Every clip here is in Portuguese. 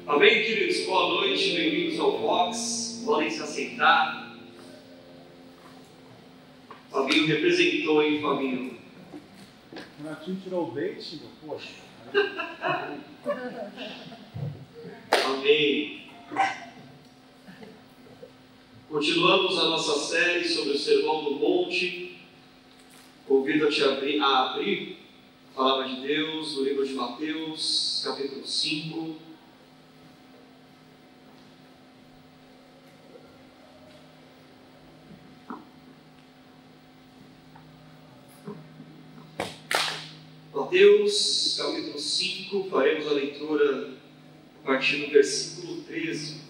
Amém, queridos? Boa noite, bem-vindos ao Vox. Podem se assentar. Fabinho representou, hein, Fabinho? O Natinho tirou o leite, meu, poxa. Amém. Continuamos a nossa série sobre o Sermão do Monte. Convido-te a abrir a Palavra de Deus no livro de Mateus, capítulo 5. Mateus, capítulo 5, faremos a leitura a partir do versículo 13.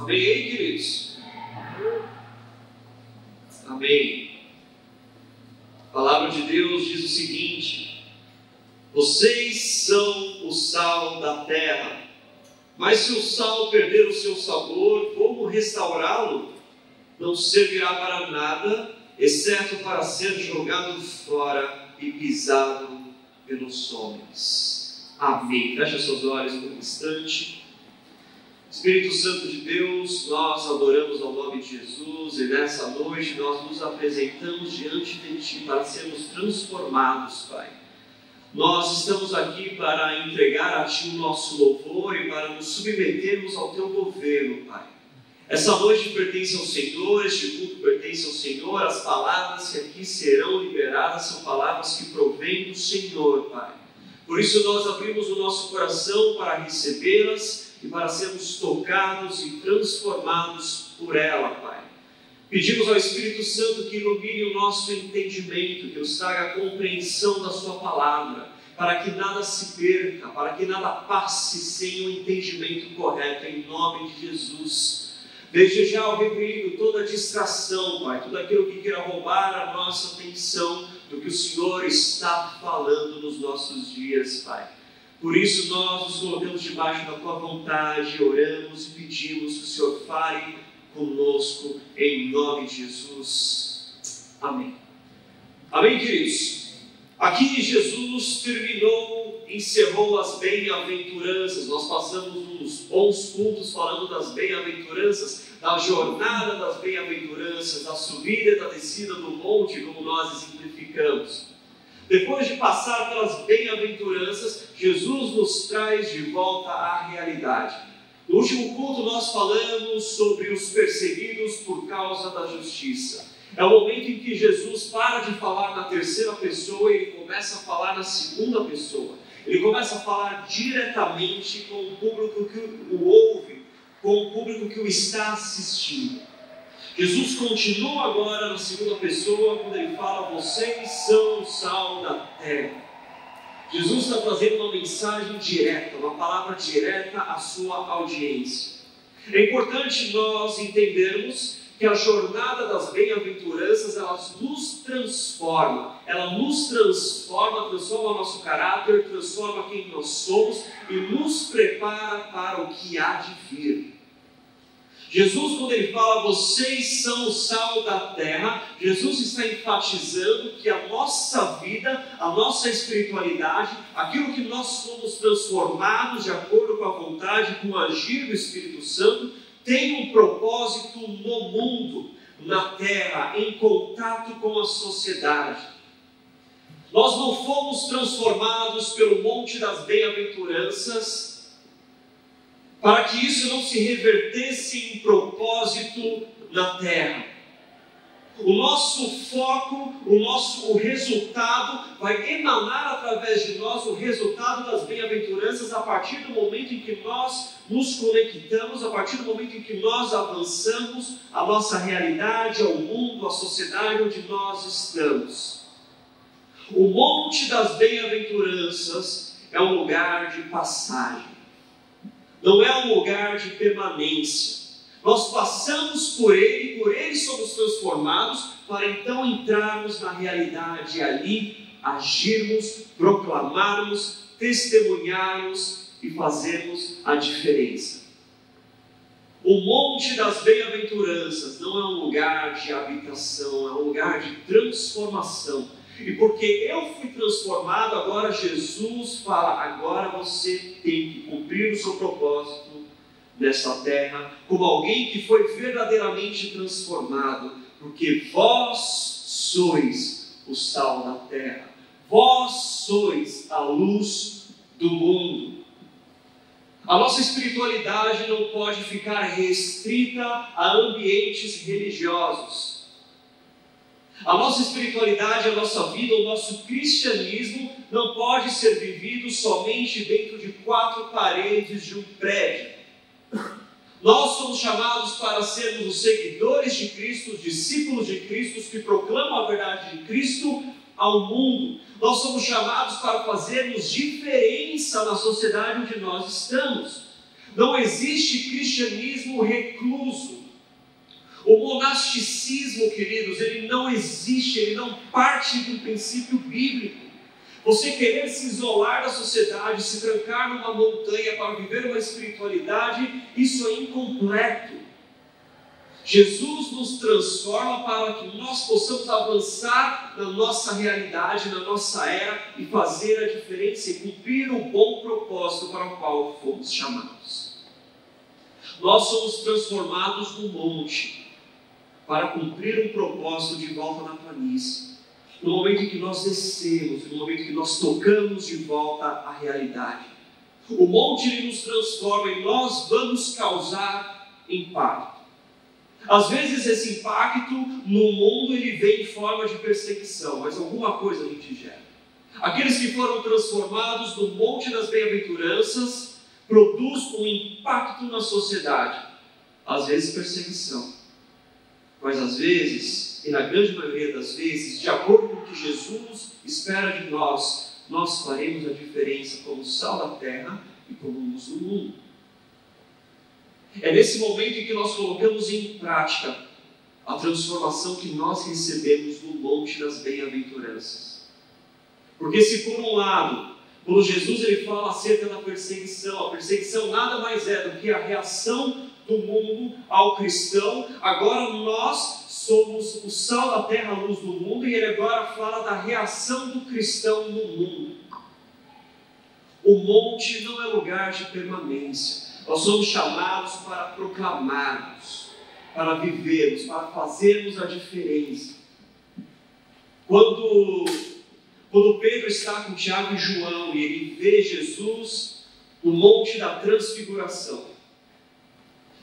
Amém aí, queridos? Amém. A palavra de Deus diz o seguinte: vocês são o sal da terra. Mas se o sal perder o seu sabor, como restaurá-lo? Não servirá para nada, exceto para ser jogado fora e pisado pelos homens. Amém. Feche seus olhos por um instante. Espírito Santo de Deus, nós adoramos ao nome de Jesus e nessa noite nós nos apresentamos diante de Ti para sermos transformados, Pai. Nós estamos aqui para entregar a Ti o nosso louvor e para nos submetermos ao Teu governo, Pai. Essa noite pertence ao Senhor, este culto pertence ao Senhor, as palavras que aqui serão liberadas são palavras que provêm do Senhor, Pai. Por isso nós abrimos o nosso coração para recebê-las e para sermos tocados e transformados por ela, Pai. Pedimos ao Espírito Santo que ilumine o nosso entendimento, que nos traga a compreensão da Sua palavra, para que nada se perca, para que nada passe sem o entendimento correto, em nome de Jesus. Desde já eu repreendo toda distração, Pai, tudo aquilo que queira roubar a nossa atenção do que o Senhor está falando nos nossos dias, Pai. Por isso nós nos colocamos debaixo da Tua vontade, oramos e pedimos que o Senhor fale conosco, em nome de Jesus. Amém. Amém, queridos? Aqui Jesus encerrou as bem-aventuranças. Nós passamos uns bons cultos falando das bem-aventuranças, da jornada das bem-aventuranças, da subida e da descida do monte, como nós exemplificamos. Depois de passar pelas bem-aventuranças, Jesus nos traz de volta à realidade. No último culto nós falamos sobre os perseguidos por causa da justiça. É o momento em que Jesus para de falar na terceira pessoa e ele começa a falar na segunda pessoa. Ele começa a falar diretamente com o público que o ouve, com o público que o está assistindo. Jesus continua agora na segunda pessoa quando ele fala: vocês são o sal da terra. Jesus está trazendo uma mensagem direta, uma palavra direta à sua audiência. É importante nós entendermos que a jornada das bem-aventuranças, ela nos transforma. Ela nos transforma o nosso caráter, transforma quem nós somos e nos prepara para o que há de vir. Jesus, quando ele fala, vocês são o sal da terra, Jesus está enfatizando que a nossa vida, a nossa espiritualidade, aquilo que nós somos transformados de acordo com a vontade, com o agir do Espírito Santo, tem um propósito no mundo, na terra, em contato com a sociedade. Nós não fomos transformados pelo monte das bem-aventuranças para que isso não se revertesse em propósito na terra. O nosso foco, o resultado vai emanar através de nós o resultado das bem-aventuranças a partir do momento em que nós nos conectamos, a partir do momento em que nós avançamos a nossa realidade, ao mundo, à sociedade onde nós estamos. O monte das bem-aventuranças é um lugar de passagem. Não é um lugar de permanência. Nós passamos por ele somos transformados, para então entrarmos na realidade ali, agirmos, proclamarmos, testemunharmos e fazermos a diferença. O Monte das Bem-aventuranças não é um lugar de habitação, é um lugar de transformação. E porque eu fui transformado, agora Jesus fala, agora você tem que cumprir o seu propósito nessa terra, como alguém que foi verdadeiramente transformado, porque vós sois o sal da terra, vós sois a luz do mundo. A nossa espiritualidade não pode ficar restrita a ambientes religiosos. A nossa espiritualidade, a nossa vida, o nosso cristianismo não pode ser vivido somente dentro de 4 paredes de um prédio. Nós somos chamados para sermos os seguidores de Cristo, os discípulos de Cristo, que proclamam a verdade de Cristo ao mundo. Nós somos chamados para fazermos diferença na sociedade onde nós estamos. Não existe cristianismo recluso. O monasticismo, queridos, ele não existe, ele não parte de um princípio bíblico. Você querer se isolar da sociedade, se trancar numa montanha para viver uma espiritualidade, isso é incompleto. Jesus nos transforma para que nós possamos avançar na nossa realidade, na nossa era e fazer a diferença e cumprir o bom propósito para o qual fomos chamados. Nós somos transformados no monte para cumprir um propósito de volta na planície. No momento em que nós descemos, no momento em que nós tocamos de volta a realidade. O monte ele nos transforma e nós vamos causar impacto. Às vezes esse impacto no mundo ele vem em forma de perseguição, mas alguma coisa a gente gera. Aqueles que foram transformados no Monte das Bem-aventuranças produz um impacto na sociedade. Às vezes perseguição, mas às vezes, e na grande maioria das vezes, de acordo com o que Jesus espera de nós, nós faremos a diferença como sal da terra e como luz do mundo. É nesse momento em que nós colocamos em prática a transformação que nós recebemos no Monte das Bem-aventuranças. Porque se por um lado, quando Jesus ele fala acerca da perseguição, a perseguição nada mais é do que a reação do mundo ao cristão, agora nós somos o sal da terra, a luz do mundo, e ele agora fala da reação do cristão no mundo. O monte não é lugar de permanência. Nós somos chamados para proclamarmos, para vivermos, para fazermos a diferença. Quando Pedro está com Tiago e João e ele vê Jesus no Monte da Transfiguração,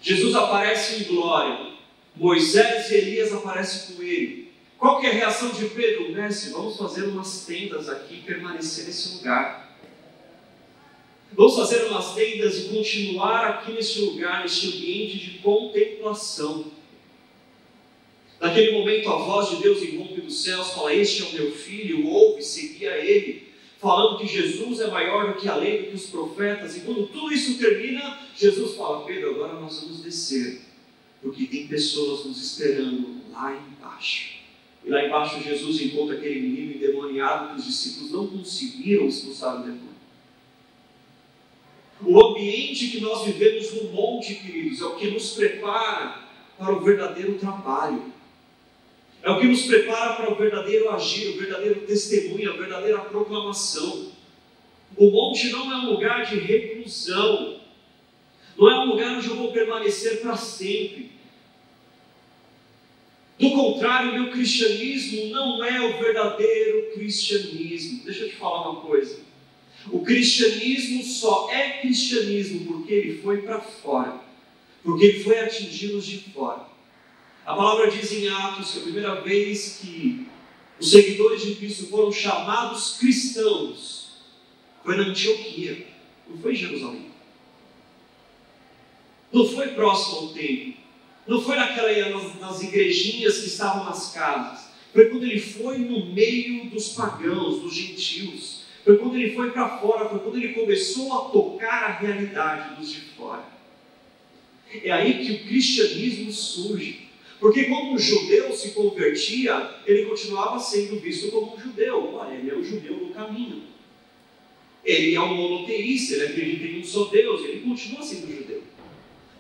Jesus aparece em glória, Moisés e Elias aparecem com ele. Qual que é a reação de Pedro? Mestre, vamos fazer umas tendas aqui e permanecer nesse lugar. Vamos fazer umas tendas e continuar aqui nesse lugar, nesse ambiente de contemplação. Naquele momento a voz de Deus irrompe dos céus, fala, este é o meu filho, ouve, seguia ele, falando que Jesus é maior do que a lei, do que os profetas. E quando tudo isso termina, Jesus fala, Pedro, agora nós vamos descer, porque tem pessoas nos esperando lá embaixo. E lá embaixo Jesus encontra aquele menino endemoniado que os discípulos não conseguiram expulsar o demônio. O ambiente que nós vivemos no monte, queridos, é o que nos prepara para o verdadeiro trabalho. É o que nos prepara para o verdadeiro agir, o verdadeiro testemunho, a verdadeira proclamação. O monte não é um lugar de reclusão. Não é um lugar onde eu vou permanecer para sempre. Do contrário, o meu cristianismo não é o verdadeiro cristianismo. Deixa eu te falar uma coisa. O cristianismo só é cristianismo porque ele foi para fora. Porque ele foi atingir os de fora. A palavra diz em Atos que a primeira vez que os seguidores de Cristo foram chamados cristãos foi na Antioquia, não foi em Jerusalém. Não foi próximo ao templo. Não foi nas igrejinhas que estavam nas casas. Foi quando ele foi no meio dos pagãos, dos gentios. Foi quando ele foi para fora, foi quando ele começou a tocar a realidade dos de fora. É aí que o cristianismo surge. Porque quando um judeu se convertia, ele continuava sendo visto como um judeu. Olha, ele é um judeu do caminho. Ele é um monoteísta, ele acredita em um só Deus, ele continua sendo judeu.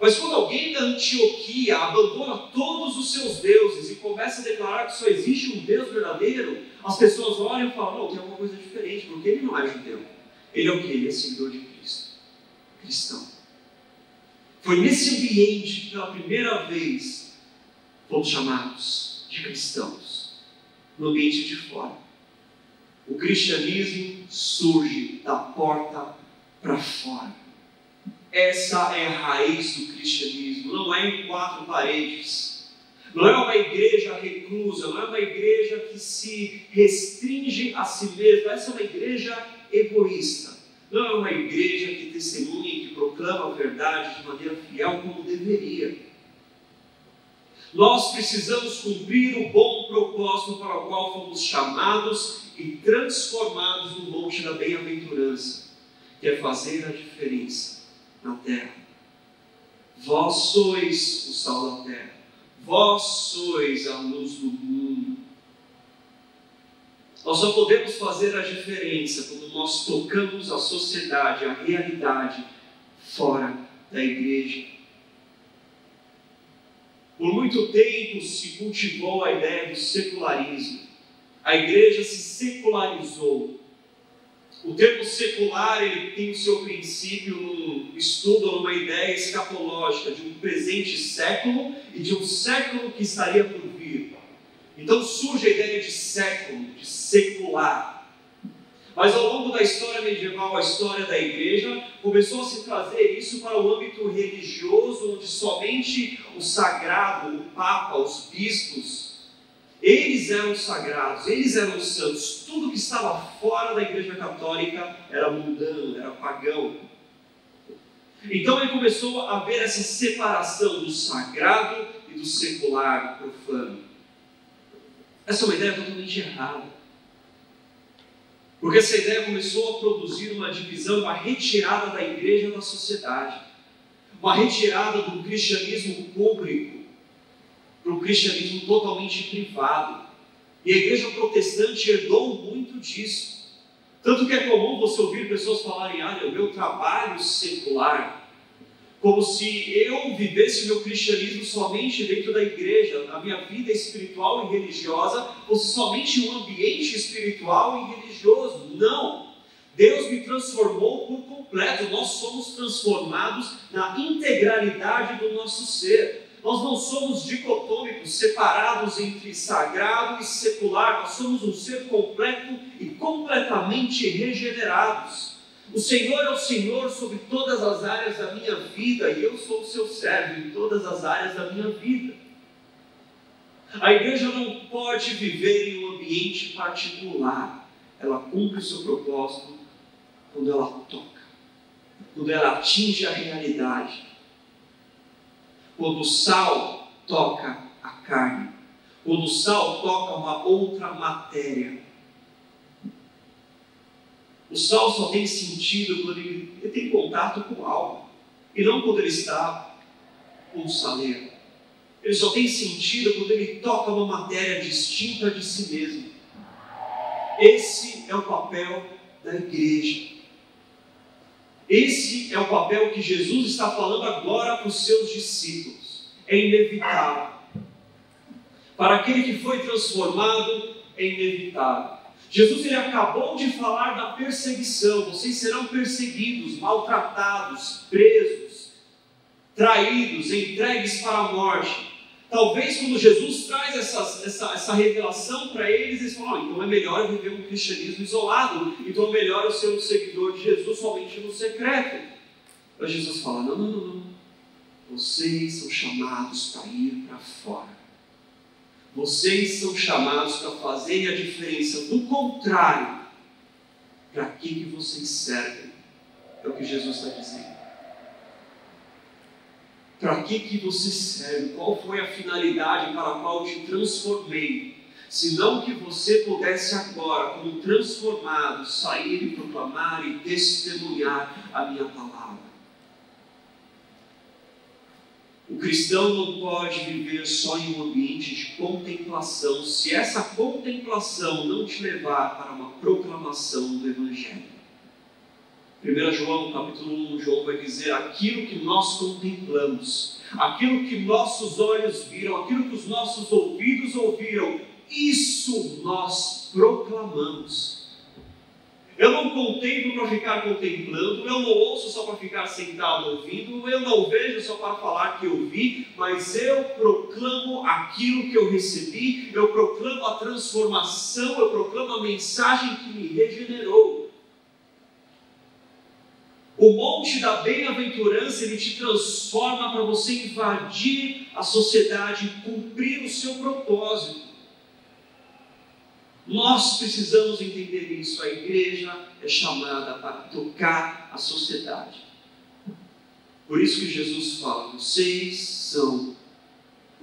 Mas quando alguém da Antioquia abandona todos os seus deuses e começa a declarar que só existe um Deus verdadeiro, as pessoas olham e falam, não, tem alguma coisa diferente, porque ele não é judeu. Ele é o quê? Ele é seguidor de Cristo. Cristão. Foi nesse ambiente que pela primeira vez fomos chamados de cristãos. No ambiente de fora. O cristianismo surge da porta para fora. Essa é a raiz do cristianismo. Não é em quatro paredes. Não é uma igreja reclusa. Não é uma igreja que se restringe a si mesma. Essa é uma igreja egoísta. Não é uma igreja que testemunha e que proclama a verdade de maneira fiel como deveria. Nós precisamos cumprir o bom propósito para o qual fomos chamados e transformados no monte da bem-aventurança, que é fazer a diferença na terra. Vós sois o sal da terra, vós sois a luz do mundo. Nós só podemos fazer a diferença quando nós tocamos a sociedade, a realidade, fora da igreja. Por muito tempo se cultivou a ideia do secularismo. A igreja se secularizou. O termo secular, ele tem o seu princípio num estudo, numa ideia escatológica de um presente século e de um século que estaria por vir. Então surge a ideia de século, de secular. Mas ao longo da história medieval, a história da igreja, começou a se trazer isso para o âmbito religioso, onde somente o sagrado, o Papa, os bispos, eles eram sagrados, eles eram santos. Tudo que estava fora da igreja católica era mundano, era pagão. Então ele começou a haver essa separação do sagrado e do secular, do profano. Essa é uma ideia totalmente errada. Porque essa ideia começou a produzir uma divisão, uma retirada da igreja da sociedade. Uma retirada do cristianismo público para o cristianismo totalmente privado. E a igreja protestante herdou muito disso. Tanto que é comum você ouvir pessoas falarem, o meu trabalho secular, como se eu vivesse o meu cristianismo somente dentro da igreja, a minha vida espiritual e religiosa fosse somente um ambiente espiritual e religioso. Não! Deus me transformou por completo. Nós somos transformados na integralidade do nosso ser. Nós não somos dicotômicos, separados entre sagrado e secular. Nós somos um ser completo e completamente regenerados. O Senhor é o Senhor sobre todas as áreas da minha vida e eu sou o seu servo em todas as áreas da minha vida. A igreja não pode viver em um ambiente particular. Ela cumpre o seu propósito quando ela toca, quando ela atinge a realidade. Quando o sal toca a carne, quando o sal toca uma outra matéria. O sal só tem sentido quando ele tem contato com algo, e não quando ele está com o saleiro. Ele só tem sentido quando ele toca uma matéria distinta de si mesmo. Esse é o papel da igreja. Esse é o papel que Jesus está falando agora para os seus discípulos. É inevitável. Para aquele que foi transformado, é inevitável. Jesus ele acabou de falar da perseguição. Vocês serão perseguidos, maltratados, presos, traídos, entregues para a morte. Talvez quando Jesus traz essa revelação para eles, eles falam, então é melhor eu viver um cristianismo isolado, então é melhor eu ser um seguidor de Jesus somente no secreto. Mas Jesus fala, não. Vocês são chamados para ir para fora. Vocês são chamados para fazerem a diferença. Do contrário, para que vocês servem? É o que Jesus está dizendo. Para que você serve? Qual foi a finalidade para a qual eu te transformei? Senão que você pudesse agora, como transformado, sair e proclamar e testemunhar a minha palavra. O cristão não pode viver só em um ambiente de contemplação, se essa contemplação não te levar para uma proclamação do Evangelho. 1 João, capítulo 1, João vai dizer: aquilo que nós contemplamos, aquilo que nossos olhos viram, aquilo que os nossos ouvidos ouviram, isso nós proclamamos. Eu não contemplo para ficar contemplando, eu não ouço só para ficar sentado ouvindo, eu não vejo só para falar que eu vi, mas eu proclamo aquilo que eu recebi, eu proclamo a transformação, eu proclamo a mensagem que me regenerou. O monte da bem-aventurança, ele te transforma para você invadir a sociedade e cumprir o seu propósito. Nós precisamos entender isso. A igreja é chamada para tocar a sociedade. Por isso que Jesus fala: vocês são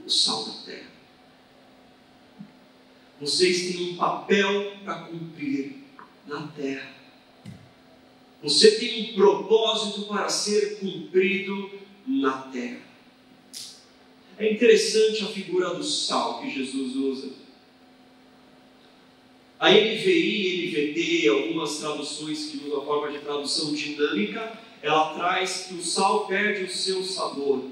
o sal da terra. Vocês têm um papel para cumprir na terra. Você tem um propósito para ser cumprido na terra. É interessante a figura do sal que Jesus usa. A NVI, NVT, algumas traduções que usam a forma de tradução dinâmica, ela traz que o sal perde o seu sabor.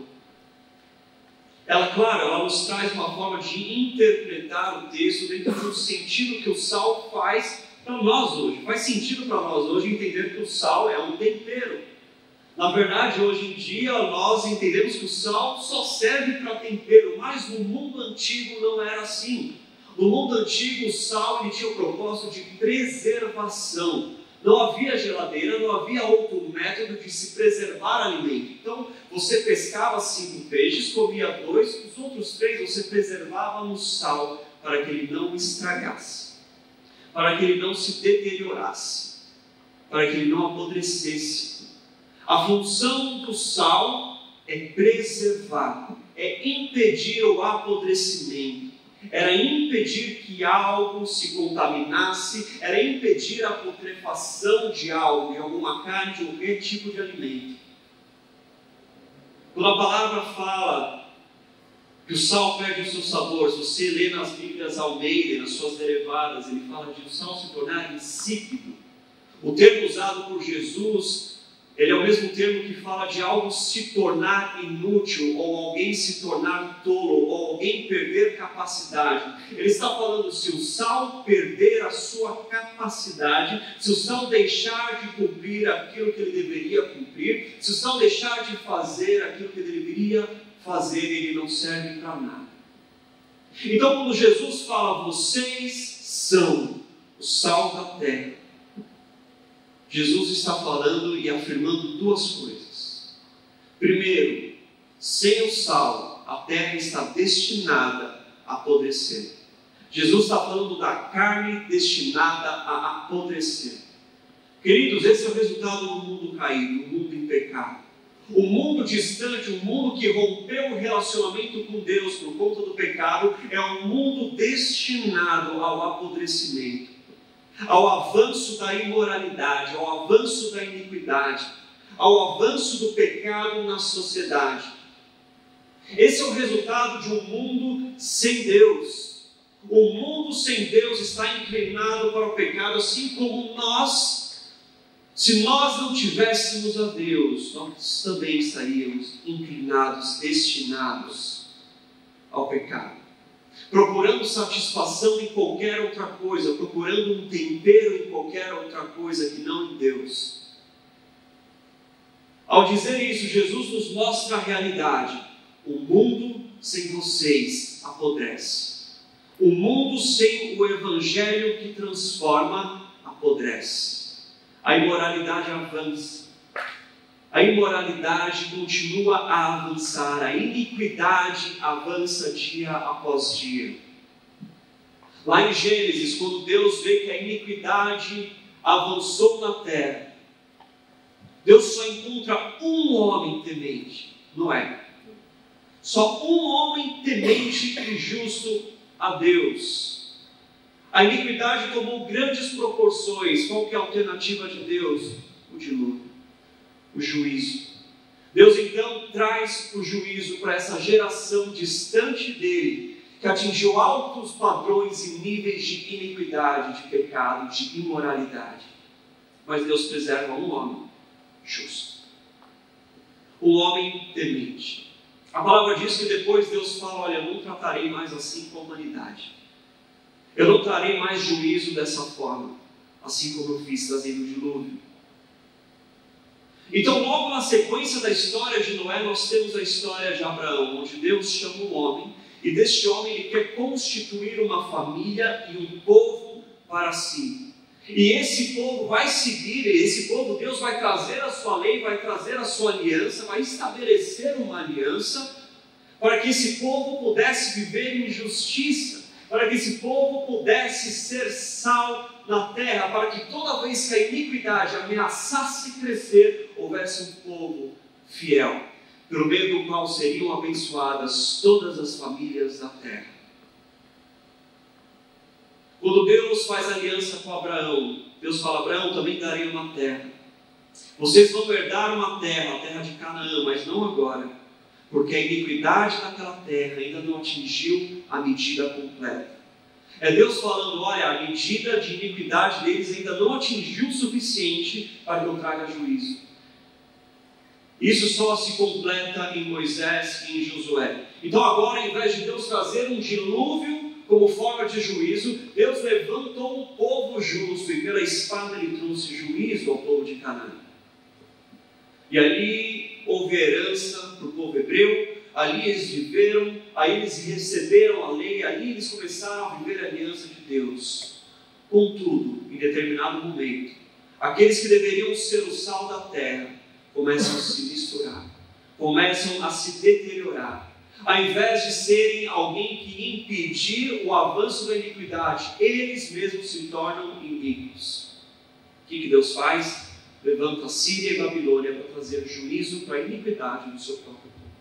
Ela nos traz uma forma de interpretar o texto dentro do sentido que o sal faz para nós hoje. Faz sentido para nós hoje entender que o sal é um tempero. Na verdade, hoje em dia, nós entendemos que o sal só serve para tempero, mas no mundo antigo não era assim. No mundo antigo, o sal tinha o propósito de preservação. Não havia geladeira, não havia outro método de se preservar alimento. Então, você pescava 5 peixes, comia 2, os outros 3 você preservava no sal, para que ele não estragasse, para que ele não se deteriorasse, para que ele não apodrecesse. A função do sal é preservar, é impedir o apodrecimento. Era impedir que algo se contaminasse, era impedir a putrefação de algo, de alguma carne, de qualquer tipo de alimento. Quando a palavra fala que o sal perde o seu sabor, se você lê nas Bíblias Almeida, nas suas derivadas, ele fala de o sal se tornar insípido. O termo usado por Jesus, ele é o mesmo termo que fala de algo se tornar inútil, ou alguém se tornar tolo, ou alguém perder capacidade. Ele está falando: se o sal perder a sua capacidade, se o sal deixar de cumprir aquilo que ele deveria cumprir, se o sal deixar de fazer aquilo que ele deveria fazer, ele não serve para nada. Então, quando Jesus fala: vocês são o sal da terra, Jesus está falando e afirmando 2 coisas. Primeiro, sem o sal, a terra está destinada a apodrecer. Jesus está falando da carne destinada a apodrecer. Queridos, esse é o resultado do mundo caído, do mundo em pecado. O mundo distante, o mundo que rompeu o relacionamento com Deus por conta do pecado, é um mundo destinado ao apodrecimento, ao avanço da imoralidade, ao avanço da iniquidade, ao avanço do pecado na sociedade. Esse é o resultado de um mundo sem Deus. O mundo sem Deus está inclinado para o pecado, assim como nós. Se nós não tivéssemos a Deus, nós também estaríamos inclinados, destinados ao pecado, procurando satisfação em qualquer outra coisa, procurando um tempero em qualquer outra coisa que não em Deus. Ao dizer isso, Jesus nos mostra a realidade. O mundo sem vocês apodrece. O mundo sem o Evangelho que transforma apodrece. A imoralidade avança. A imoralidade continua a avançar, a iniquidade avança dia após dia. Lá em Gênesis, quando Deus vê que a iniquidade avançou na terra, Deus só encontra um homem temente, Noé. Só um homem temente e justo a Deus. A iniquidade tomou grandes proporções. Qual que é a alternativa de Deus? O dilúvio. O juízo. Deus então traz o juízo para essa geração distante dele, que atingiu altos padrões e níveis de iniquidade, de pecado, de imoralidade. Mas Deus preserva um homem, justo. Um homem temente. A palavra diz que depois Deus fala: olha, eu não tratarei mais assim com a humanidade. Eu não trarei mais juízo dessa forma, assim como eu fiz trazendo o dilúvio. Então, logo na sequência da história de Noé, nós temos a história de Abraão, onde Deus chama um homem, e deste homem ele quer constituir uma família e um povo para si. E esse povo vai seguir, esse povo, Deus vai trazer a sua lei, vai trazer a sua aliança, vai estabelecer uma aliança, para que esse povo pudesse viver em justiça, para que esse povo pudesse ser sal na terra, para que toda vez que a iniquidade ameaçasse crescer, houvesse um povo fiel, pelo meio do qual seriam abençoadas todas as famílias da terra. Quando Deus faz aliança com Abraão, Deus fala: Abraão, também darei uma terra. Vocês vão herdar uma terra, a terra de Canaã, mas não agora, porque a iniquidade daquela terra ainda não atingiu a medida completa. É Deus falando: olha, a medida de iniquidade deles ainda não atingiu o suficiente para que eu traga juízo. Isso só se completa em Moisés e em Josué. Então agora, ao invés de Deus trazer um dilúvio como forma de juízo, Deus levantou um povo justo, e pela espada ele trouxe juízo ao povo de Canaã. E ali houve herança para o povo hebreu, ali eles viveram, aí eles receberam a lei, ali eles começaram a viver a aliança de Deus. Contudo, em determinado momento, aqueles que deveriam ser o sal da terra começam a se misturar, começam a se deteriorar. Ao invés de serem alguém que impedir o avanço da iniquidade, eles mesmos se tornam iníquos. O que Deus faz? Levanta a Síria e a Babilônia para trazer juízo para a iniquidade do seu próprio povo.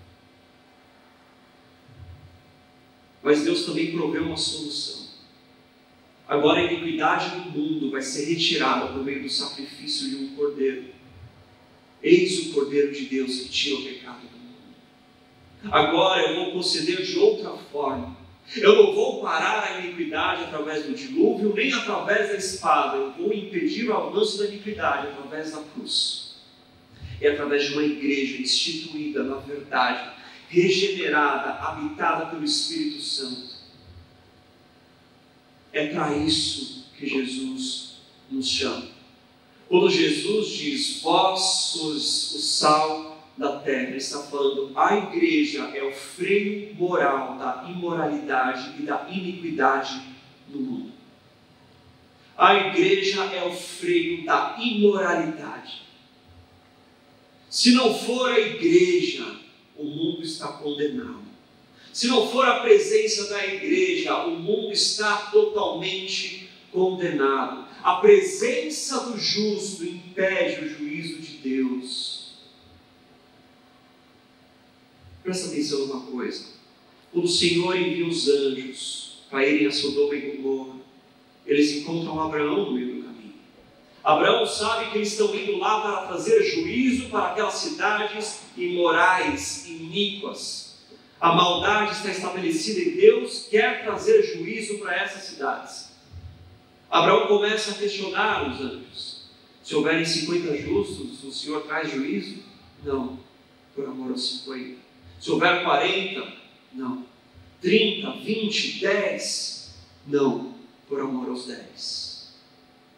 Mas Deus também proveu uma solução. Agora a iniquidade do mundo vai ser retirada por meio do sacrifício de um cordeiro. Eis o Cordeiro de Deus que tira o pecado do mundo. Agora eu vou proceder de outra forma. Eu não vou parar a iniquidade através do dilúvio, nem através da espada. Eu vou impedir o avanço da iniquidade através da cruz. É através de uma igreja instituída na verdade, regenerada, habitada pelo Espírito Santo. É para isso que Jesus nos chama. Quando Jesus diz: vós sois o sal da terra, ele está falando: a igreja é o freio moral da imoralidade e da iniquidade no mundo. A igreja é o freio da imoralidade. Se não for a igreja, o mundo está condenado. Se não for a presença da igreja, o mundo está totalmente condenado. A presença do justo impede o juízo de Deus. Presta atenção numa coisa. Quando o Senhor envia os anjos para irem a Sodoma e Gomorra, eles encontram Abraão no meio do caminho. Abraão sabe que eles estão indo lá para trazer juízo para aquelas cidades imorais, iníquas. A maldade está estabelecida e Deus quer trazer juízo para essas cidades. Abraão começa a questionar os anjos: se houverem 50 justos, o Senhor traz juízo? Não, por amor aos 50. Se houver 40, não. 30, 20, 10, não, por amor aos 10.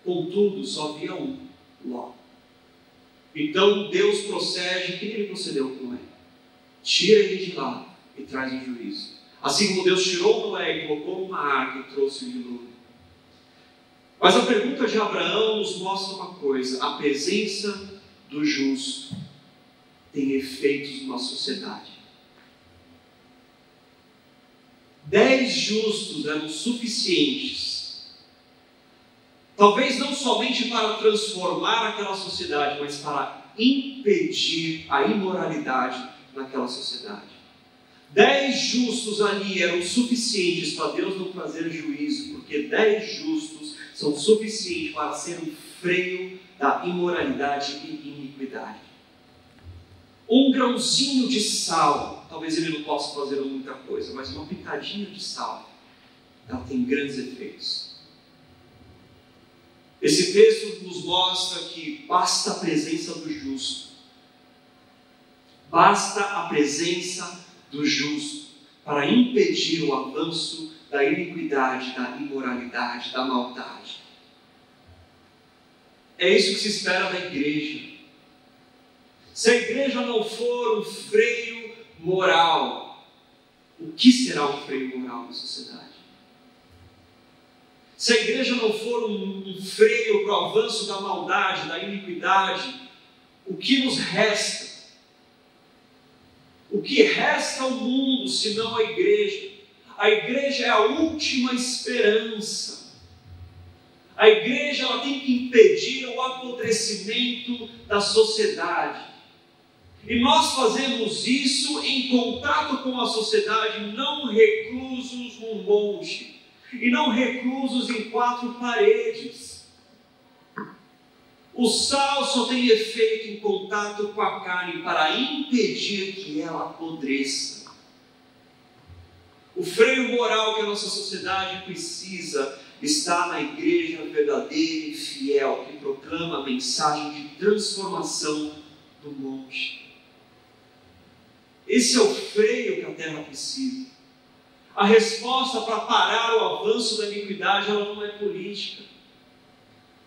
Contudo, só havia um, Ló. Então Deus procede, o que ele procedeu com Noé? Tira ele de lá e traz o juízo. Assim como Deus tirou Noé e colocou numa arca e trouxe o dilúvio. Mas a pergunta de Abraão nos mostra uma coisa: a presença do justo tem efeitos numa sociedade. 10 justos eram suficientes, talvez não somente para transformar aquela sociedade, mas para impedir a imoralidade naquela sociedade. 10 justos ali eram suficientes para Deus não trazer juízo, porque 10 justos são suficientes para ser um freio da imoralidade e iniquidade. Um grãozinho de sal, talvez ele não possa fazer muita coisa, mas uma pitadinha de sal, ela tem grandes efeitos. Esse texto nos mostra que basta a presença do justo. Basta a presença do justo para impedir o avanço da iniquidade, da imoralidade, da maldade. É isso que se espera da igreja. Se a igreja não for um freio moral, o que será um freio moral na sociedade? Se a igreja não for um freio para o avanço da maldade, da iniquidade, o que nos resta? O que resta ao mundo senão a igreja? A igreja é a última esperança. A igreja ela tem que impedir o apodrecimento da sociedade. E nós fazemos isso em contato com a sociedade, não reclusos num monte, e não reclusos em quatro paredes. O sal só tem efeito em contato com a carne para impedir que ela apodreça. O freio moral que a nossa sociedade precisa está na igreja verdadeira e fiel, que proclama a mensagem de transformação do monte. Esse é o freio que a terra precisa. A resposta para parar o avanço da iniquidade, ela não é política.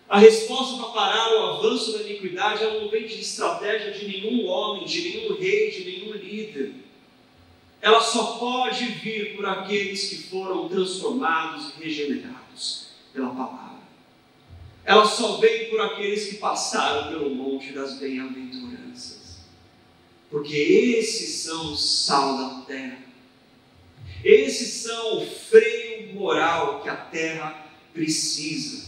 A resposta para parar o avanço da iniquidade, ela não vem de estratégia de nenhum homem, de nenhum rei, de nenhum líder. Ela só pode vir por aqueles que foram transformados e regenerados pela palavra. Ela só vem por aqueles que passaram pelo monte das bem-aventuranças. Porque esses são o sal da terra. Esses são o freio moral que a terra precisa.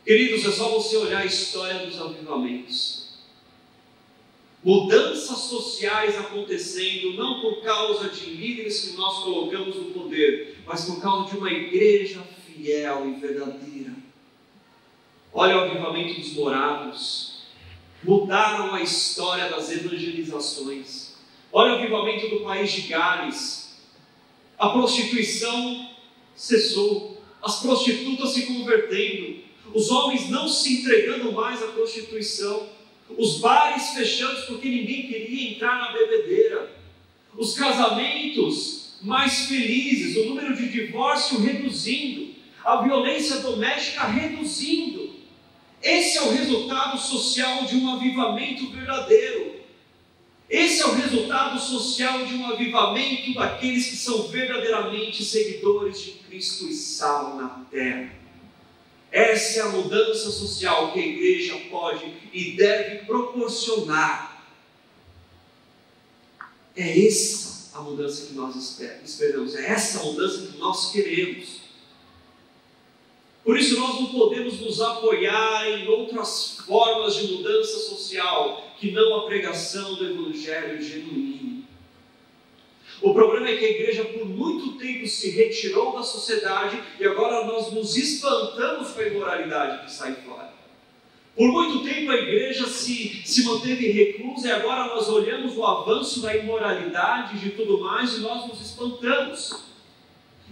Queridos, é só você olhar a história dos avivamentos. Mudanças sociais acontecendo, não por causa de líderes que nós colocamos no poder, mas por causa de uma igreja fiel e verdadeira. Olha o avivamento dos morados. Mudaram a história das evangelizações. Olha o avivamento do país de Gales. A prostituição cessou. As prostitutas se convertendo. Os homens não se entregando mais à prostituição. Os bares fechados porque ninguém queria entrar na bebedeira. Os casamentos mais felizes. O número de divórcio reduzindo. A violência doméstica reduzindo. Esse é o resultado social de um avivamento verdadeiro. Esse é o resultado social de um avivamento daqueles que são verdadeiramente seguidores de Cristo e sal na terra. Essa é a mudança social que a igreja pode e deve proporcionar. É essa a mudança que nós esperamos. É essa a mudança que nós queremos. Por isso nós não podemos nos apoiar em outras formas de mudança social que não a pregação do Evangelho genuíno. O problema é que a igreja por muito tempo se retirou da sociedade e agora nós nos espantamos com a imoralidade que sai fora. Por muito tempo a igreja se manteve reclusa e agora nós olhamos o avanço da imoralidade e de tudo mais e nós nos espantamos.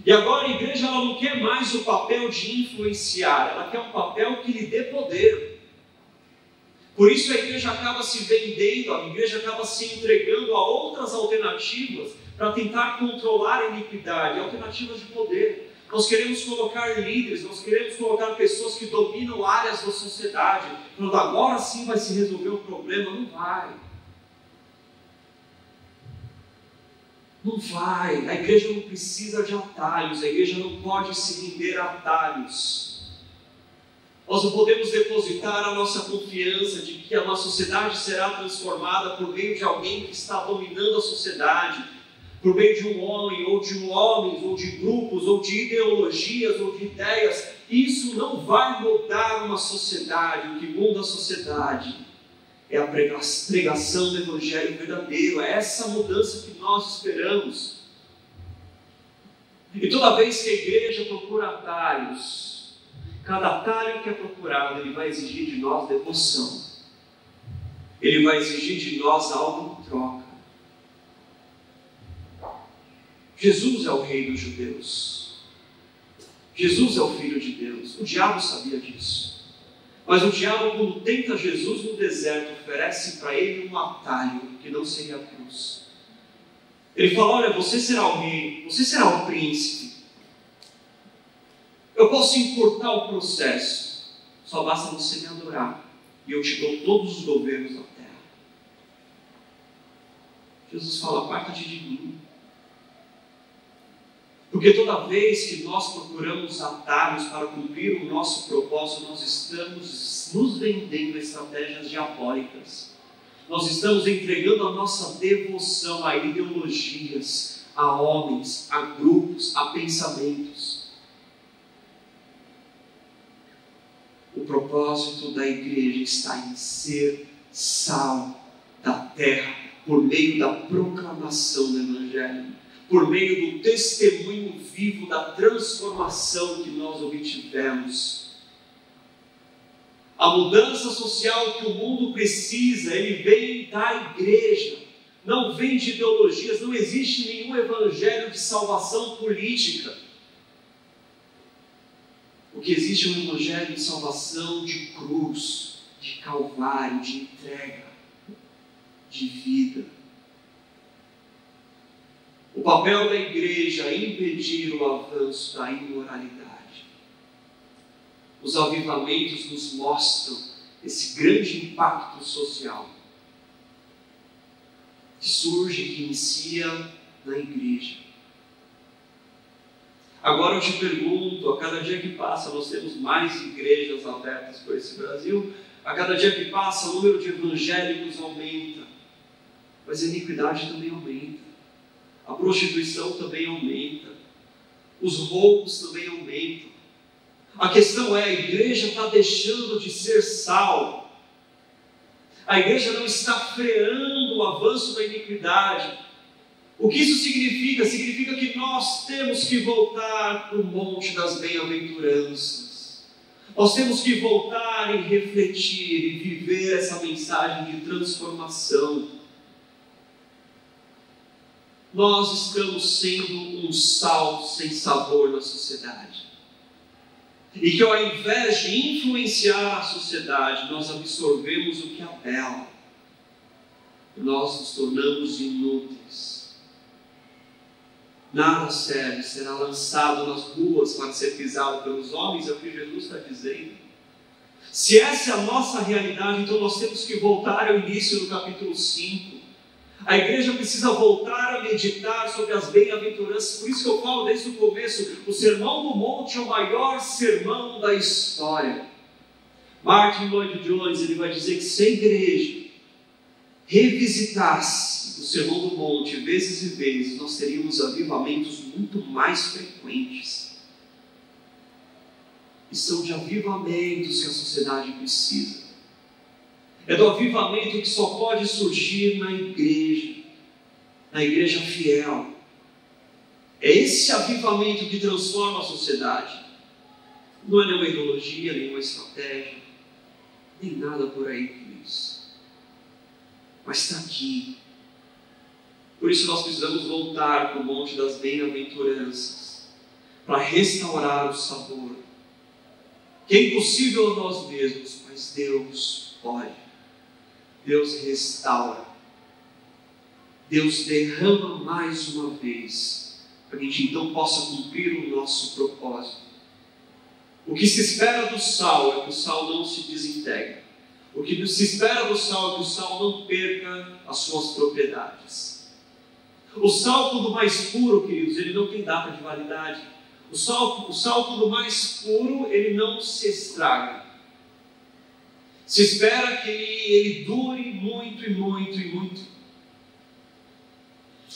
E agora a igreja ela não quer mais o papel de influenciar, ela quer um papel que lhe dê poder. Por isso a igreja acaba se vendendo, a igreja acaba se entregando a outras alternativas para tentar controlar a iniquidade, alternativas de poder. Nós queremos colocar líderes, nós queremos colocar pessoas que dominam áreas da sociedade, falando agora sim vai se resolver o problema. Não vai. Não vai. A igreja não precisa de atalhos, a igreja não pode se render a atalhos. Nós não podemos depositar a nossa confiança de que a nossa sociedade será transformada por meio de alguém que está dominando a sociedade, por meio de um homem, ou de homens, ou de grupos, ou de ideologias, ou de ideias. Isso não vai mudar uma sociedade. O que muda a sociedade é a pregação do Evangelho verdadeiro. É essa mudança que nós esperamos. E toda vez que a igreja procura atalhos, cada atalho que é procurado, ele vai exigir de nós devoção. Ele vai exigir de nós algo em troca. Jesus é o Rei dos Judeus. Jesus é o Filho de Deus. O diabo sabia disso. Mas o diabo, quando tenta Jesus no deserto, oferece para ele um atalho que não seria a cruz. Ele fala: olha, você será o rei, você será o príncipe. Eu posso encurtar o processo, só basta você me adorar, e eu te dou todos os governos da terra. Jesus fala: aparta-te de mim. Porque toda vez que nós procuramos atalhos para cumprir o nosso propósito, nós estamos nos vendendo estratégias diabólicas. Nós estamos entregando a nossa devoção a ideologias, a homens, a grupos, a pensamentos. O propósito da igreja está em ser sal da terra por meio da proclamação do Evangelho, por meio do testemunho vivo da transformação que nós obtivemos. A mudança social que o mundo precisa, ele vem da igreja, não vem de ideologias. Não existe nenhum evangelho de salvação política. O que existe é um evangelho de salvação de cruz, de calvário, de entrega, de vida. O papel da igreja é impedir o avanço da imoralidade. Os avivamentos nos mostram esse grande impacto social que surge, que inicia na igreja. Agora eu te pergunto, a cada dia que passa, nós temos mais igrejas abertas por esse Brasil, a cada dia que passa o número de evangélicos aumenta, mas a iniquidade também aumenta, a prostituição também aumenta, os roubos também aumentam. A questão é, a igreja está deixando de ser sal. A igreja não está freando o avanço da iniquidade. O que isso significa? Significa que nós temos que voltar para o monte das bem-aventuranças. Nós temos que voltar e refletir e viver essa mensagem de transformação. Nós estamos sendo um sal sem sabor na sociedade. E que ao invés de influenciar a sociedade, nós absorvemos o que é belo. Nós nos tornamos inúteis. Nada serve, será lançado nas ruas para ser pisado pelos homens, é o que Jesus está dizendo. Se essa é a nossa realidade, então nós temos que voltar ao início do capítulo 5. A igreja precisa voltar a meditar sobre as bem-aventuranças. Por isso que eu falo desde o começo, o Sermão do Monte é o maior sermão da história. Martin Lloyd-Jones, ele vai dizer que se a igreja revisitasse o Sermão do Monte vezes e vezes, nós teríamos avivamentos muito mais frequentes. E são de avivamentos que a sociedade precisa. É do avivamento que só pode surgir na igreja fiel. É esse avivamento que transforma a sociedade. Não é nenhuma ideologia, nenhuma estratégia, nem nada por aí com isso. Mas está aqui. Por isso nós precisamos voltar para o monte das bem-aventuranças, para restaurar o sabor, que é impossível a nós mesmos, mas Deus pode. Deus restaura, Deus derrama mais uma vez, para que a gente então possa cumprir o nosso propósito. O que se espera do sal é que o sal não se desintegre. O que se espera do sal é que o sal não perca as suas propriedades. O sal, quando mais puro, queridos, ele não tem data de validade. O sal, quando mais puro, ele não se estraga. Se espera que ele dure muito e muito e muito.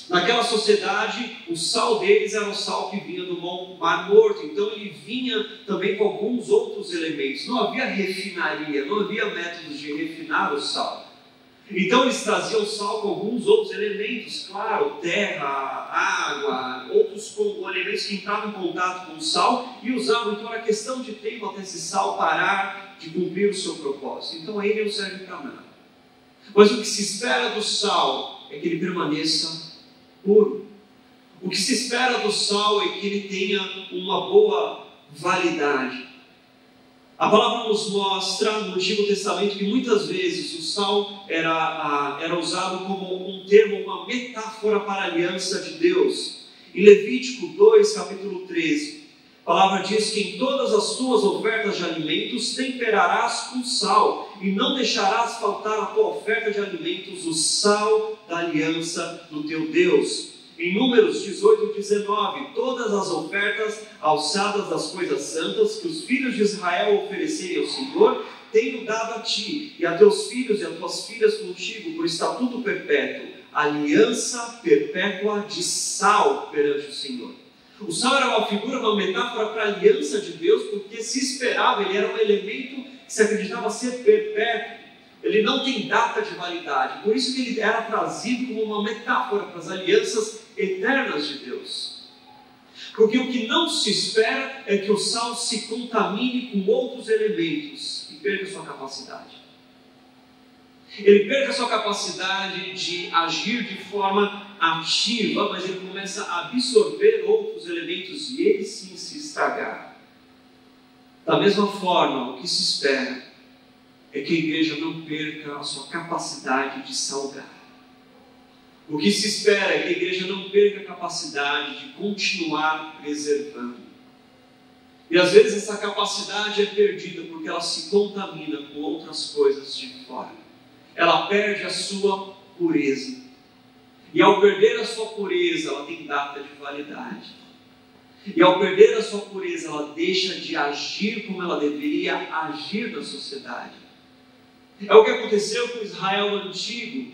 Naquela sociedade, o sal deles era o sal que vinha do Mar Morto, então ele vinha também com alguns outros elementos. Não havia refinaria, não havia métodos de refinar o sal. Então eles traziam o sal com alguns outros elementos, claro, terra, água, outros elementos que entravam em contato com o sal e usavam. Então era questão de tempo até esse sal parar de cumprir o seu propósito. Então ele não serve para nada. Mas o que se espera do sal é que ele permaneça puro. O que se espera do sal é que ele tenha uma boa validade. A palavra nos mostra no Antigo Testamento que muitas vezes o sal era usado como um termo, uma metáfora para a aliança de Deus. Em Levítico 2, capítulo 13, a palavra diz que em todas as tuas ofertas de alimentos temperarás com sal, e não deixarás faltar à tua oferta de alimentos o sal da aliança do teu Deus. Em Números 18, 19, todas as ofertas alçadas das coisas santas que os filhos de Israel oferecerem ao Senhor, tenho dado a ti e a teus filhos e a tuas filhas contigo por estatuto perpétuo, aliança perpétua de sal perante o Senhor. O sal era uma figura, uma metáfora para a aliança de Deus, porque se esperava, ele era um elemento que se acreditava ser perpétuo. Ele não tem data de validade, por isso que ele era trazido como uma metáfora para as alianças eternas de Deus. Porque o que não se espera é que o sal se contamine com outros elementos e perca sua capacidade. Ele perca sua capacidade de agir de forma ativa, mas ele começa a absorver outros elementos e ele sim se estragar. Da mesma forma, o que se espera é que a igreja não perca a sua capacidade de salgar. O que se espera é que a igreja não perca a capacidade de continuar preservando. E às vezes essa capacidade é perdida porque ela se contamina com outras coisas de fora. Ela perde a sua pureza. E ao perder a sua pureza, ela tem data de validade. E ao perder a sua pureza, ela deixa de agir como ela deveria agir na sociedade. É o que aconteceu com Israel antigo.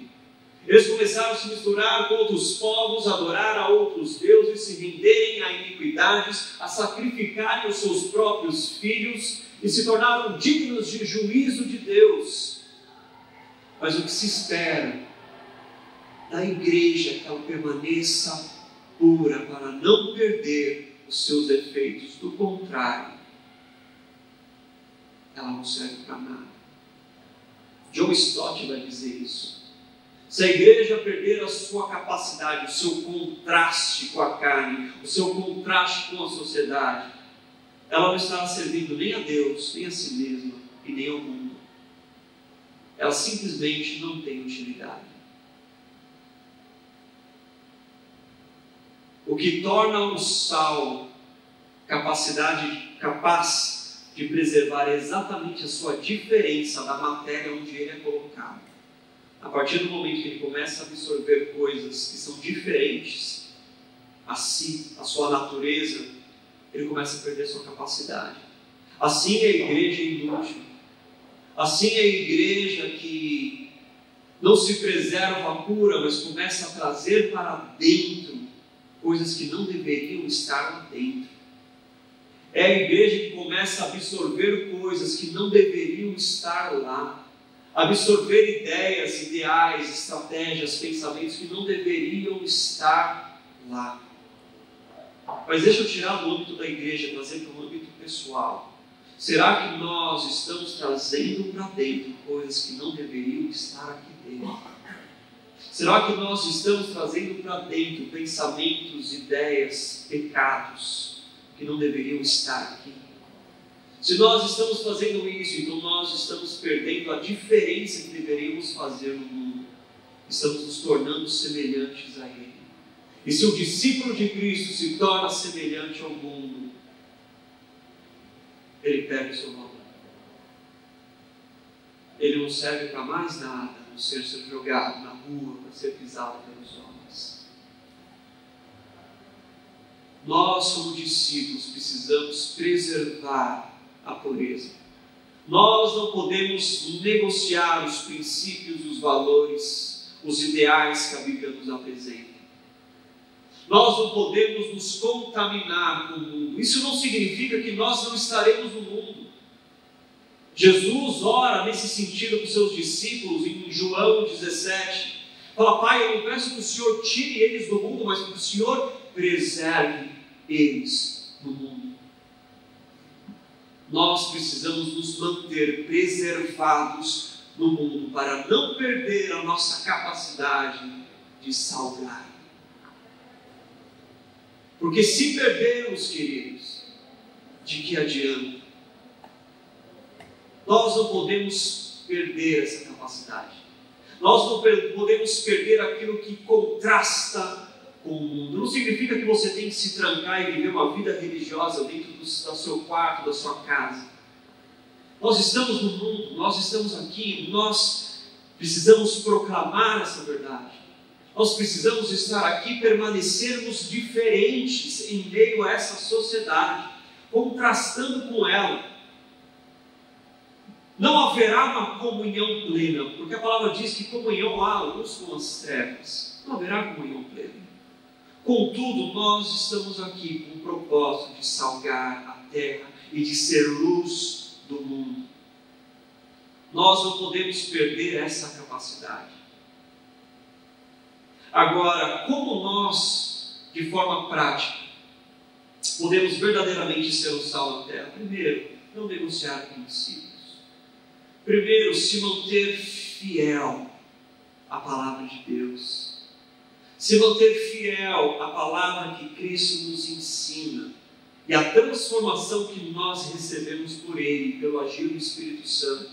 Eles começaram a se misturar com outros povos, a adorar a outros deuses, se renderem a iniquidades, a sacrificarem os seus próprios filhos e se tornaram dignos de juízo de Deus. Mas o que se espera da igreja é que ela permaneça pura para não perder os seus efeitos. Do contrário, ela não serve para nada. John Stott vai dizer isso. Se a igreja perder a sua capacidade, o seu contraste com a carne, o seu contraste com a sociedade, ela não estará servindo nem a Deus, nem a si mesma e nem ao mundo. Ela simplesmente não tem utilidade. O que torna o sal capaz de preservar exatamente a sua diferença da matéria onde ele é colocado. A partir do momento que ele começa a absorver coisas que são diferentes a si, a sua natureza, ele começa a perder sua capacidade. Assim é a igreja inútil. Assim é a igreja que não se preserva pura, mas começa a trazer para dentro coisas que não deveriam estar lá dentro. É a igreja que começa a absorver coisas que não deveriam estar lá. Absorver ideias, ideais, estratégias, pensamentos que não deveriam estar lá. Mas deixa eu tirar do âmbito da igreja e trazer para o âmbito pessoal. Será que nós estamos trazendo para dentro coisas que não deveriam estar aqui dentro? Será que nós estamos trazendo para dentro pensamentos, ideias, pecados que não deveriam estar aqui? Se nós estamos fazendo isso, então nós estamos perdendo a diferença que deveríamos fazer no mundo. Estamos nos tornando semelhantes a Ele. E se o discípulo de Cristo se torna semelhante ao mundo, ele perde o seu valor. Ele não serve para mais nada, a não ser jogado na rua, para ser pisado pelos homens. Nós, como discípulos, precisamos preservar a pureza. Nós não podemos negociar os princípios, os valores, os ideais que a Bíblia nos apresenta. Nós não podemos nos contaminar com o mundo. Isso não significa que nós não estaremos no mundo. Jesus ora nesse sentido com seus discípulos em João 17. Fala: Pai, eu não peço que o Senhor tire eles do mundo, mas que o Senhor preserve eles no mundo. Nós precisamos nos manter preservados no mundo para não perder a nossa capacidade de salgar. Porque se perdermos, queridos, de que adianta? Nós não podemos perder essa capacidade. Nós não podemos perder aquilo que contrasta com o mundo. Não significa que você tem que se trancar e viver uma vida religiosa dentro do seu quarto, da sua casa. Nós estamos no mundo, nós estamos aqui, nós precisamos proclamar essa verdade. Nós precisamos estar aqui, permanecermos diferentes em meio a essa sociedade, contrastando com ela. Não haverá uma comunhão plena, porque a palavra diz que comunhão há luz com as trevas. Não haverá comunhão plena. Contudo, nós estamos aqui com o propósito de salgar a terra e de ser luz do mundo. Nós não podemos perder essa capacidade. Agora, como nós, de forma prática, podemos verdadeiramente ser o sal da terra? Primeiro, não negociar princípios. Primeiro, se manter fiel à palavra de Deus. Se manter fiel à palavra que Cristo nos ensina. E à transformação que nós recebemos por Ele, pelo agir do Espírito Santo.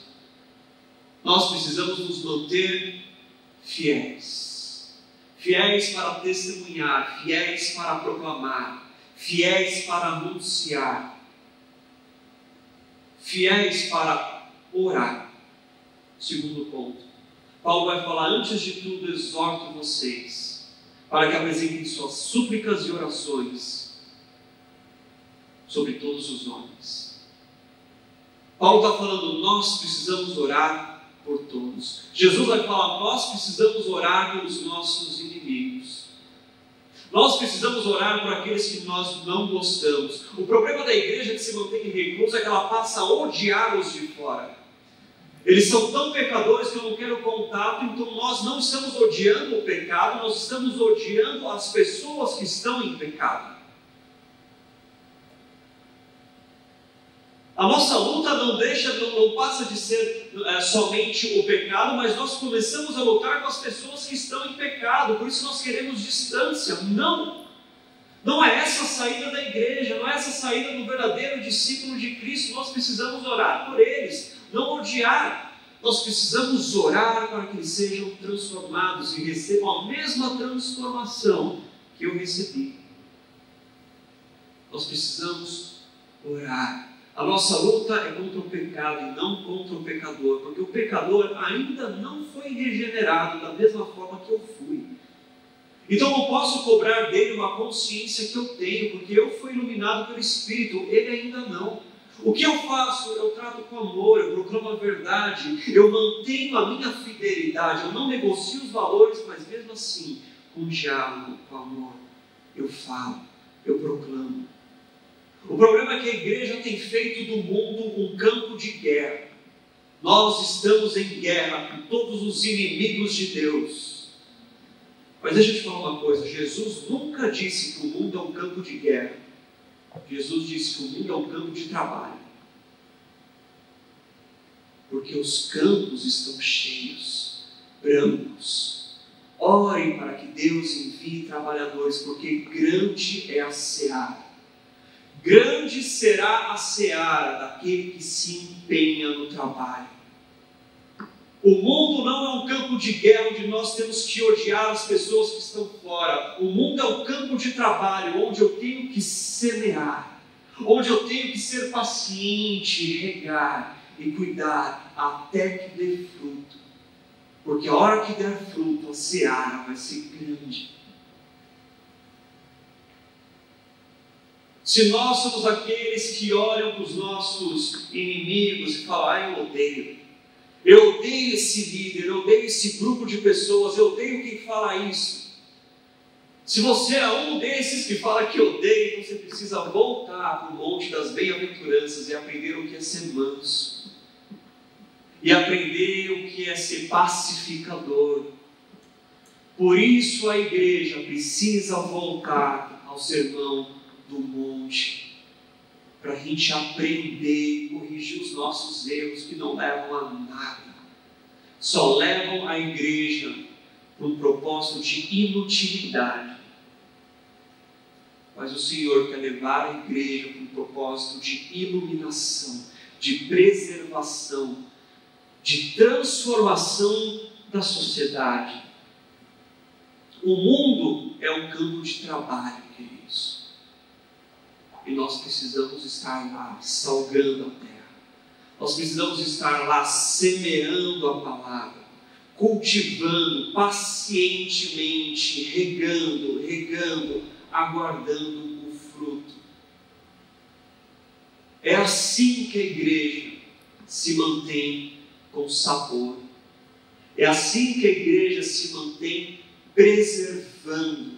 Nós precisamos nos manter fiéis. Fiéis para testemunhar, fiéis para proclamar, fiéis para anunciar, fiéis para orar. Segundo ponto, Paulo vai falar: antes de tudo exorto vocês, para que apresentem suas súplicas e orações sobre todos os homens. Paulo está falando, nós precisamos orar por todos. Jesus vai falar, nós precisamos orar pelos nossos inimigos. Nós precisamos orar por aqueles que nós não gostamos. O problema da igreja que se mantém reclusa é que ela passa a odiar os de fora. Eles são tão pecadores que eu não quero contato, então nós não estamos odiando o pecado, nós estamos odiando as pessoas que estão em pecado. A nossa luta não passa de ser somente o pecado, mas nós começamos a lutar com as pessoas que estão em pecado, por isso nós queremos distância. Não é essa a saída da igreja, não é essa a saída do verdadeiro discípulo de Cristo. Nós precisamos orar por eles, não odiar. Nós precisamos orar para que eles sejam transformados e recebam a mesma transformação que eu recebi. Nós precisamos orar. A nossa luta é contra o pecado e não contra o pecador, porque o pecador ainda não foi regenerado da mesma forma que eu fui. Então eu não posso cobrar dele uma consciência que eu tenho, porque eu fui iluminado pelo Espírito, ele ainda não. O que eu faço? Eu trato com amor, eu proclamo a verdade, eu mantenho a minha fidelidade, eu não negocio os valores, mas mesmo assim, com diálogo, com amor, eu falo, eu proclamo. O problema é que a igreja tem feito do mundo um campo de guerra. Nós estamos em guerra com todos os inimigos de Deus. Mas deixa eu te falar uma coisa, Jesus nunca disse que o mundo é um campo de guerra. Jesus disse que o mundo é um campo de trabalho. Porque os campos estão cheios, brancos. Orem para que Deus envie trabalhadores, porque grande é a seara. Grande será a seara daquele que se empenha no trabalho. O mundo não é um campo de guerra onde nós temos que odiar as pessoas que estão fora. O mundo é um campo de trabalho onde eu tenho que semear, onde eu tenho que ser paciente, regar e cuidar até que dê fruto. Porque a hora que der fruto, a seara vai ser grande. Se nós somos aqueles que olham para os nossos inimigos e falam, eu odeio esse líder, eu odeio esse grupo de pessoas, eu odeio quem fala isso. Se você é um desses que fala que odeia, então você precisa voltar para o monte das bem-aventuranças e aprender o que é ser manso. E aprender o que é ser pacificador. Por isso a igreja precisa voltar ao sermão do monte, para a gente aprender e corrigir os nossos erros que não levam a nada, só levam a igreja para um propósito de inutilidade. mas o Senhor quer levar a igreja para um propósito de iluminação, de preservação, de transformação da sociedade. O mundo é um campo de trabalho, queridos. E nós precisamos estar lá, salgando a terra. Nós precisamos estar lá, semeando a palavra, cultivando pacientemente, regando, aguardando o fruto. É assim que a igreja se mantém com sabor. É assim que a igreja se mantém preservando,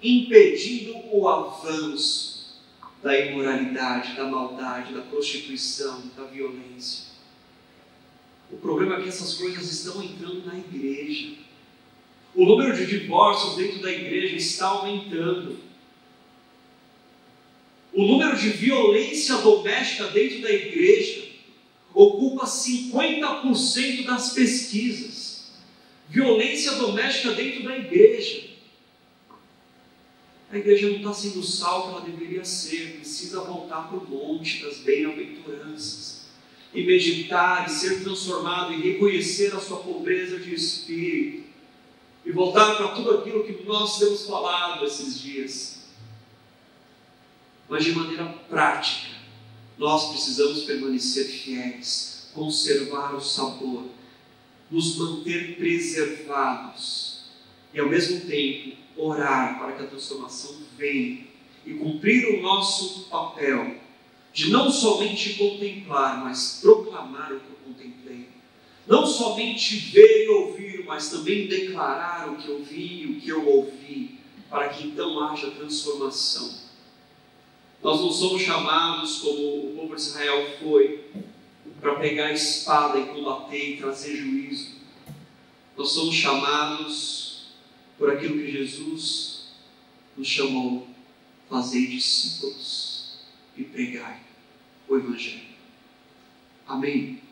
impedindo o avanço da imoralidade, da maldade, da prostituição, da violência. O problema é que essas coisas estão entrando na igreja. O número de divórcios dentro da igreja está aumentando. O número de violência doméstica dentro da igreja ocupa 50% das pesquisas. Violência doméstica dentro da igreja. A igreja não está sendo o sal que ela deveria ser, precisa voltar para o monte das bem-aventuranças e meditar e ser transformado e reconhecer a sua pobreza de espírito e voltar para tudo aquilo que nós temos falado esses dias. Mas de maneira prática, nós precisamos permanecer fiéis, conservar o sabor, nos manter preservados e ao mesmo tempo orar para que a transformação venha e cumprir o nosso papel de não somente contemplar, mas proclamar o que eu contemplei. Não somente ver e ouvir, mas também declarar o que eu vi e o que eu ouvi, para que então haja transformação. Nós não somos chamados, como o povo de Israel foi, para pegar a espada e combater e trazer juízo. Nós somos chamados por aquilo que Jesus nos chamou: fazei discípulos e pregai o Evangelho. Amém?